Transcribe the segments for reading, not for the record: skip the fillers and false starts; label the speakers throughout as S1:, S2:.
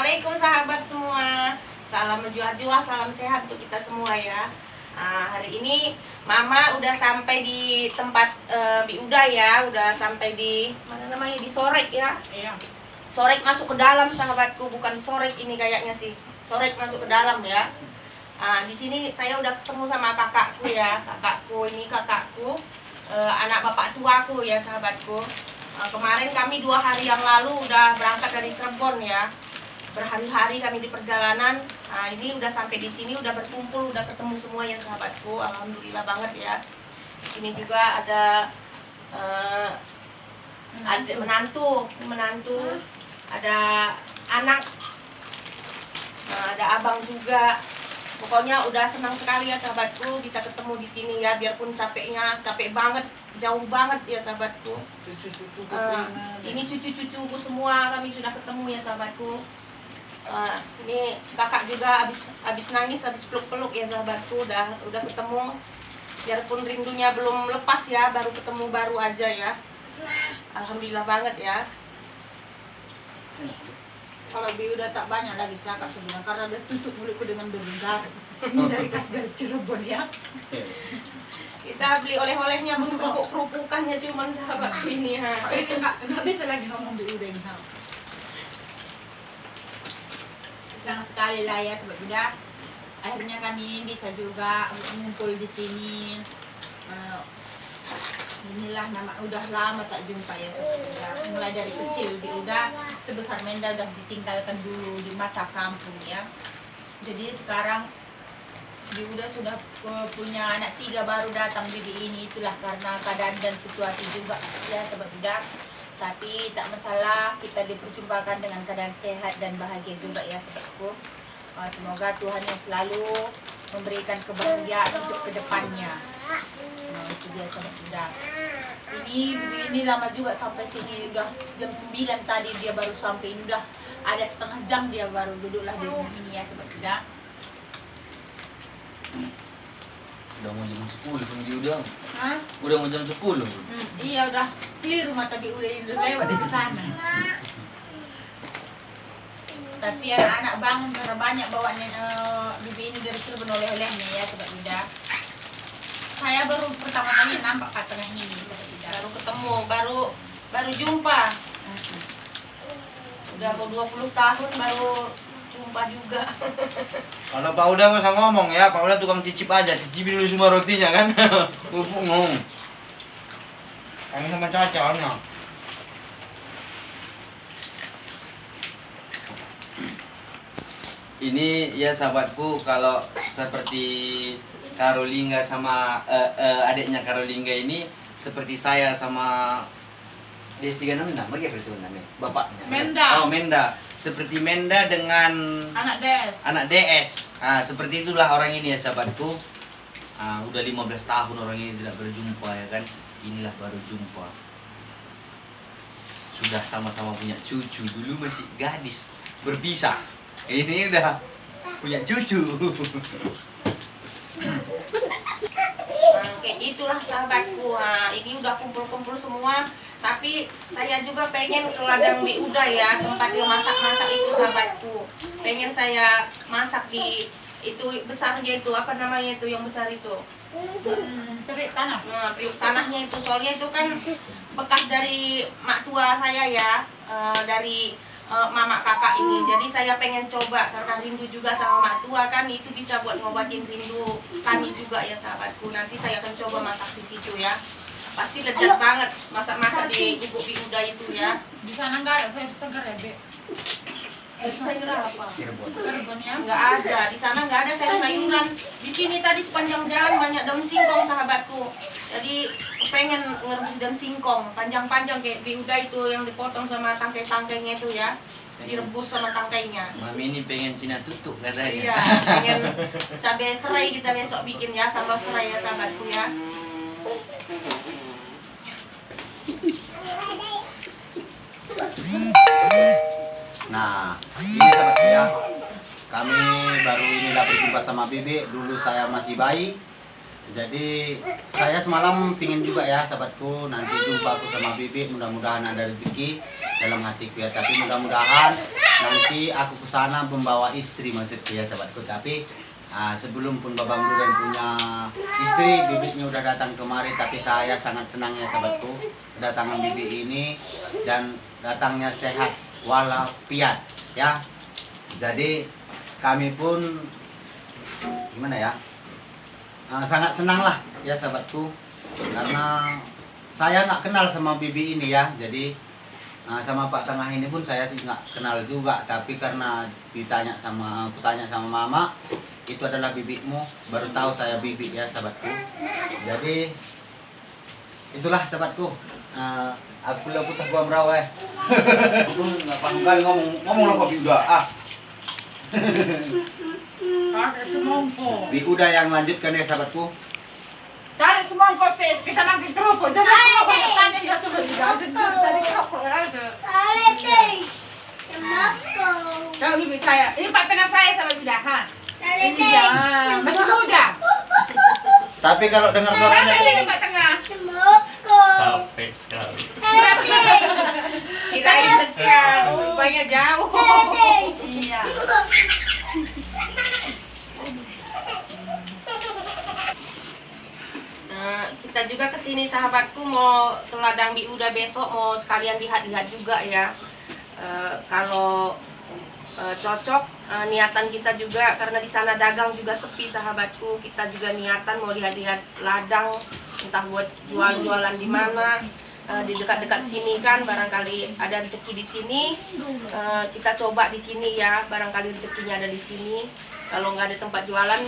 S1: Assalamualaikum sahabat semua. Salam menjual-jual, salam sehat untuk kita semua ya. Hari ini Mama udah sampai di tempat Biuda ya, udah sampai di mana namanya, di Sorek ya.
S2: Iya.
S1: Sorek masuk ke dalam sahabatku, bukan Sorek ini kayaknya sih. Sorek masuk ke dalam ya. Di sini saya udah ketemu sama kakakku ya, kakakku, anak bapak tuaku ya sahabatku. Kemarin kami 2 hari yang lalu udah berangkat dari Cirebon ya. Berhari-hari kami di perjalanan. Ini udah sampai di sini, udah berkumpul, udah ketemu semua ya sahabatku. Alhamdulillah banget ya. Di sini juga ada menantu, ada anak, ada abang juga. Pokoknya udah senang sekali ya sahabatku bisa ketemu di sini ya, biarpun capeknya capek banget, jauh banget ya sahabatku. Ini cucu-cucuku semua kami sudah ketemu ya sahabatku. Ini kakak juga habis nangis, habis peluk-peluk ya sahabatku, udah ketemu. Biarpun rindunya belum lepas ya, baru ketemu baru aja ya. Alhamdulillah banget ya.
S2: Kalau udah tak banyak lagi cakap sebenarnya karena udah tutup mulutku dengan berbengar. Ini dari kas dari Cirebon ya.
S1: Kita beli oleh-olehnya, belum kerupuk-kerupukannya cuman sahabatku ini ha.
S2: Ini nggak bisa lagi ngomong udah ini. Senang sekali lah ya sebab udah akhirnya kami bisa juga mengumpul di sini. Inilah nama, udah lama tak jumpa ya sudah. Mulai dari kecil udah sebesar Menda udah ditinggalkan dulu di masa kampung ya. Jadi sekarang udah sudah punya anak 3 baru datang bibi ini, itulah karena keadaan dan situasi juga ya sebab udah. Tapi tak masalah, kita diperjumpakan dengan keadaan sehat dan bahagia juga ya sebabku. Semoga Tuhan yang selalu memberikan kebahagiaan untuk kedepannya. Itu dia sobat udah. Ini lama juga sampai sini, udah jam 9 tadi dia baru sampai. Ini udah ada setengah jam dia baru duduklah di rumah ini ya sobat udah.
S3: Udah mau jam 10 pun dia udah.
S2: Hah?
S3: Udah mau jam 10.
S2: Iya udah clear rumah tapi udah lewat di sana. Tapi anak-anak bangun karena banyak bawaan bibi ini dari Cirebon oleh-olehnya ya sobat udah. Saya baru pertama kali nampak Kak tengah ini sobat udah.
S1: Baru ketemu, baru jumpa. Udah mau 20 tahun baru jumpa juga.
S3: Kalau Pak Uda nggak usah ngomong ya, Pak Uda tukang cicip aja, cicipin dulu semua rotinya kan. Pupuk ngomong. Kami sama Caca nya. Ini ya sahabatku, kalau seperti Karolingga sama adiknya Karolingga ini seperti saya sama DS36 bagi apa itu namanya? Bapaknya.
S2: Menda.
S3: Oh, Menda. Seperti Menda dengan
S2: anak DS.
S3: DS. Seperti itulah orang ini ya sahabatku. Udah 15 tahun orang ini tidak berjumpa ya kan. Inilah baru jumpa. Sudah sama-sama punya cucu, dulu masih gadis, berpisah. Ini udah punya cucu.
S1: Kayak itulah sahabatku. Ini udah kumpul-kumpul semua. Tapi saya juga pengen ke ladang Biuda ya, tempat dia masak-masak itu sahabatku. Pengen saya masak di itu besarnya itu, apa namanya itu yang besar itu?
S2: Terik tanah.
S1: Periuk tanahnya itu, soalnya itu kan bekas dari mak tua saya ya, dari mama kakak ini. Jadi saya pengen coba karena rindu juga sama mak tua kan, itu bisa buat ngobatin rindu kami juga ya sahabatku. Nanti saya akan coba masak di situ ya. Pasti lezat banget masak-masak di Gubuk Biuda itu ya.
S2: Di sana enggak ada sayur segar ya, Be?
S1: Sayur apa?
S2: Cirebon ya?
S1: Nggak ada, di sana nggak ada sayur-sayuran. Di sini tadi sepanjang jalan banyak daun singkong sahabatku. Jadi pengen ngerebus daun singkong panjang-panjang kayak Biuda itu yang dipotong sama tangkai-tangkainya itu ya. Direbus sama tangkainya.
S3: Mami ini pengen Cina tutuk katanya.
S1: Iya, pengen cabai serai kita besok bikin ya, sambal serai ya sahabatku ya.
S4: Nah, ini sahabat ya. Kami baru inilah berjumpa sama Bibi. Dulu saya masih bayi. Jadi saya semalam pingin juga ya sahabatku, nanti jumpa aku sama Bibi. Mudah-mudahan ada rezeki dalam hatiku ya. Tapi mudah-mudahan nanti aku ke sana membawa istri maksudnya ya sahabatku. Tapi sebelum pun Babang Duren punya istri, bibitnya udah datang kemari. Tapi saya sangat senang ya sahabatku kedatangan bibit ini, dan datangnya sehat walafiat ya. Jadi kami pun gimana ya, sangat senang lah ya sahabatku, karena saya nggak kenal sama bibi ini ya. Jadi sama Pak Tengah ini pun saya nggak kenal juga, tapi karena aku tanya sama mama, itu adalah bibitmu, baru tahu saya bibit ya sahabatku. Jadi itulah sahabatku,
S3: Aku lah putah gua merawai. Aku nggak paham kali ngomong apa juga.
S2: Ada semongko.
S4: Bi udah yang lanjutkan ya sahabatku.
S2: Tarik semongko sis, kita lagi kerupuk. Jadi aku banyak tanya dia sudah dijawabin tadi kerupuk ada. Tahu bibi saya, ini Pak Tengah saya sama bidahan. Ini ya, masih muda.
S4: Tapi kalau dengar
S2: Mana
S4: suaranya
S2: ini Pak Tengah?
S5: Capek sekali.
S1: Kirain dekat, rupanya jauh.
S2: Iya.
S1: Kita juga kesini sahabatku mau ke ladang Bi Uda besok, mau sekalian lihat-lihat juga ya. Kalau cocok niatan kita juga, karena di sana dagang juga sepi sahabatku. Kita juga niatan mau lihat-lihat ladang, entah buat jual-jualan di mana. Di dekat-dekat sini kan barangkali ada rezeki di sini. Kita coba di sini ya, barangkali rezekinya ada di sini. Kalau nggak ada tempat jualan,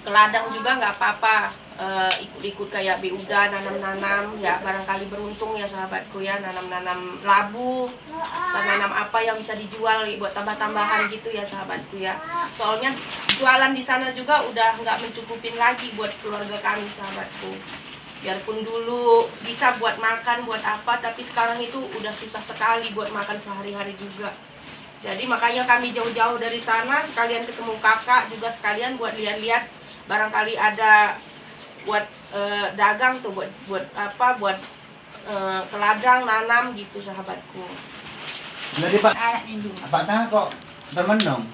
S1: ke ladang juga nggak apa-apa. Ikut-ikut kayak Bi Uda nanam-nanam ya, barangkali beruntung ya sahabatku ya, nanam-nanam labu, nanam apa yang bisa dijual buat tambah-tambahan gitu ya sahabatku ya. Soalnya jualan di sana juga udah nggak mencukupin lagi buat keluarga kami sahabatku. Biarpun dulu bisa buat makan buat apa, tapi sekarang itu udah susah sekali buat makan sehari-hari juga. Jadi makanya kami jauh-jauh dari sana, sekalian ketemu kakak juga, sekalian buat lihat-lihat barangkali ada buat dagang tuh, buat ke ladang nanam gitu sahabatku.
S4: jadi Pak,
S2: Anak ini dulu.
S4: Pak Tengah kok bermenung?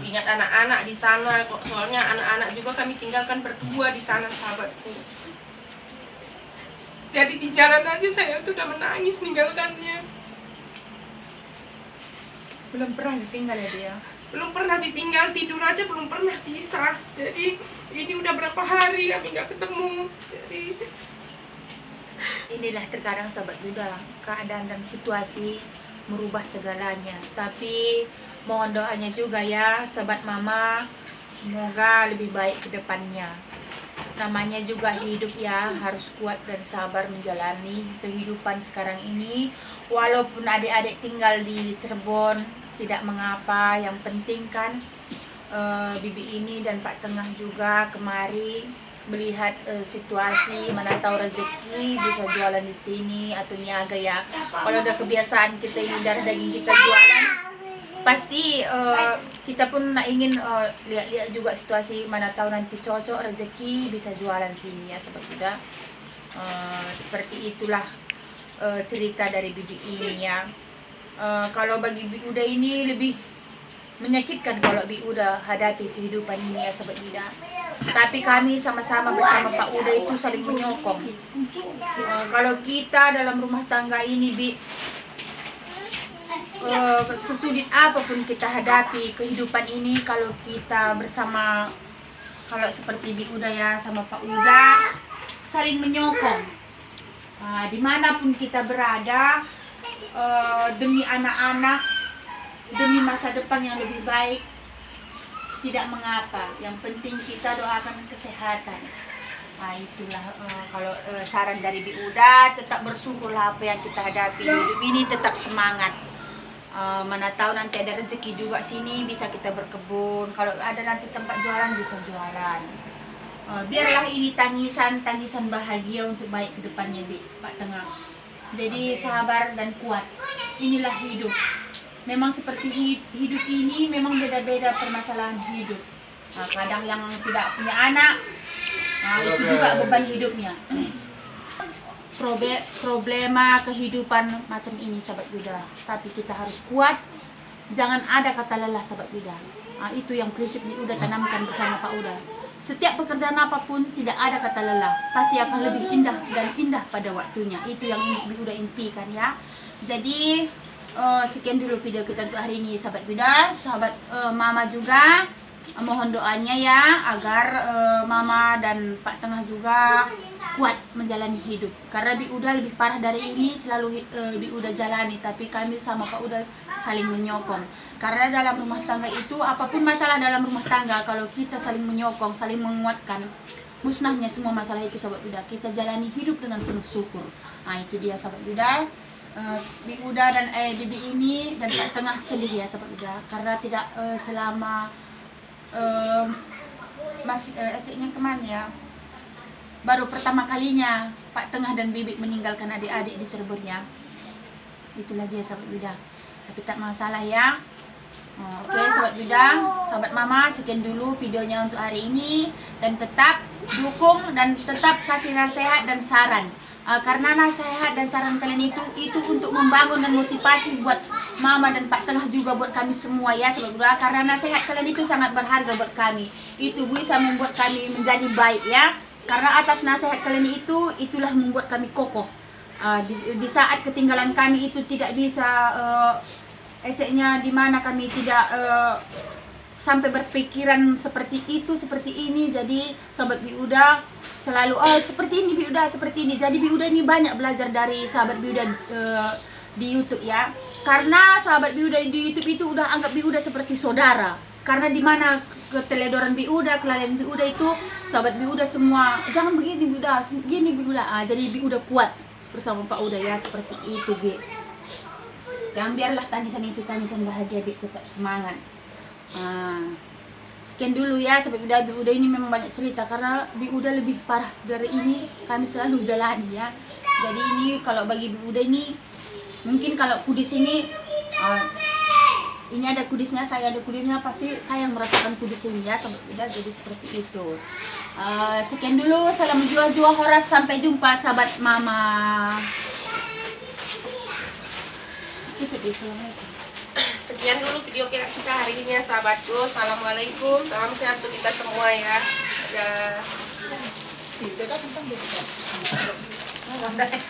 S1: Ingat anak-anak di sana, soalnya anak-anak juga kami tinggalkan berdua di sana sahabatku. Jadi di jalan aja saya tuh udah menangis ninggalkannya.
S2: Belum pernah ditinggal ya dia.
S1: Belum pernah ditinggal, tidur aja belum pernah bisa. Jadi ini udah berapa hari kami nggak ketemu. Jadi
S6: inilah terkadang sahabat Buddha, keadaan dan situasi merubah segalanya. Tapi mohon doanya juga ya sahabat mama, semoga lebih baik ke depannya. Namanya juga hidup ya, harus kuat dan sabar menjalani kehidupan sekarang ini. Walaupun adik-adik tinggal di Cirebon, tidak mengapa, yang penting kan bibi ini dan Pak Tengah juga kemari melihat situasi, mana tahu rezeki bisa jualan di sini atau niaga ya. Kalau udah kebiasaan kita ini darah daging kita jualan, pasti kita pun ingin lihat-lihat juga situasi, mana tahu nanti cocok rezeki bisa jualan sini ya sahabat Buddha. Seperti itulah cerita dari bibi ini ya. Kalau bagi Bi Uda ini lebih menyakitkan kalau Bi Uda hadapi kehidupan ini ya sahabat Buddha. Tapi kami sama-sama bersama Pak Uda itu saling menyokong. Kalau kita dalam rumah tangga ini Bi, sesulit apapun kita hadapi kehidupan ini, kalau kita bersama, kalau seperti Bi Uda ya sama Pak Uda saling menyokong. Dimanapun kita berada, demi anak-anak, demi masa depan yang lebih baik, tidak mengapa, yang penting kita doakan kesehatan. Itulah kalau saran dari Bi Uda, tetap bersyukurlah apa yang kita hadapi hidup ini, tetap semangat. Mana tahu nanti ada rezeki juga sini, bisa kita berkebun, kalau ada nanti tempat jualan bisa jualan. Biarlah ini tangisan bahagia untuk baik ke depannya Bi, Pak Tengah. Jadi sabar dan kuat, inilah hidup. Memang seperti hidup ini memang beda-beda permasalahan hidup. Kadang yang tidak punya anak, itu juga beban hidupnya. problema kehidupan macam ini sahabat Buddha. Tapi kita harus kuat, jangan ada kata lelah sahabat Buddha. Itu yang prinsip Bi Uda tanamkan bersama Pak Uda. Setiap pekerjaan apapun tidak ada kata lelah, pasti akan lebih indah dan indah pada waktunya. Itu yang Bi Uda impikan ya. Jadi sekian dulu video kita untuk hari ini sahabat Buddha. Sahabat Mama juga mohon doanya ya agar Mama dan Pak Tengah juga kuat menjalani hidup. Karena Bi Uda lebih parah dari ini selalu Bi Uda jalani, tapi kami sama Pak Uda saling menyokong. Karena dalam rumah tangga itu apapun masalah dalam rumah tangga, kalau kita saling menyokong, saling menguatkan, musnahnya semua masalah itu sahabat Buddha. Kita jalani hidup dengan penuh syukur. Itu dia sahabat Buddha. Bi Uda dan Bibi ini dan Pak Tengah sedih ya sahabat Buddha, karena tidak selama masih aciknya kemana ya, baru pertama kalinya Pak Tengah dan Bibi meninggalkan adik-adik di Cirebonnya. Itulah dia sahabat Buddha. Tapi tak masalah ya. Oke sahabat Buddha, sahabat Mama, sekian dulu videonya untuk hari ini. Dan tetap dukung dan tetap kasih nasihat dan saran. Karena nasihat dan saran kalian itu untuk membangun dan motivasi buat Mama dan Pak Tengah juga buat kami semua ya sahabat Buddha. Karena nasihat kalian itu sangat berharga buat kami. Itu bisa membuat kami menjadi baik ya. Karena atas nasihat kalian itulah membuat kami kokoh. Di saat ketinggalan kami itu tidak bisa di mana kami tidak sampai berpikiran seperti itu, seperti ini. Jadi sahabat Bi Uda selalu seperti ini Bi Uda, seperti ini. Jadi Bi Uda ini banyak belajar dari sahabat Bi Uda di YouTube ya. Karena sahabat Bi Uda di YouTube itu udah anggap Bi Uda seperti saudara. Karena di mana keteledoran Bi Uda, kelalaian Bi Uda itu sahabat Bi Uda semua jangan begini Bi Uda, gini Bi Uda. Jadi Bi Uda kuat bersama Pak Uda ya, seperti itu Bi. Jangan biarlah tangisan itu tangisan bahagia, Bi, tetap semangat. Sekian dulu ya sahabat Buddha. Bi Uda ini memang banyak cerita karena Bi Uda lebih parah dari ini kami selalu jalani ya. Jadi ini kalau bagi Bi Uda ini mungkin kalau kudis ini ada kudisnya, saya ada kudisnya, pasti saya yang merasakan kudis ini ya sahabat Buddha. Jadi seperti itu. Sekian dulu, salam jua horas, sampai jumpa sahabat Mama.
S1: Sekian dulu video kita hari ini ya sahabatku. Assalamualaikum, salam sehat untuk kita semua ya. Dadah.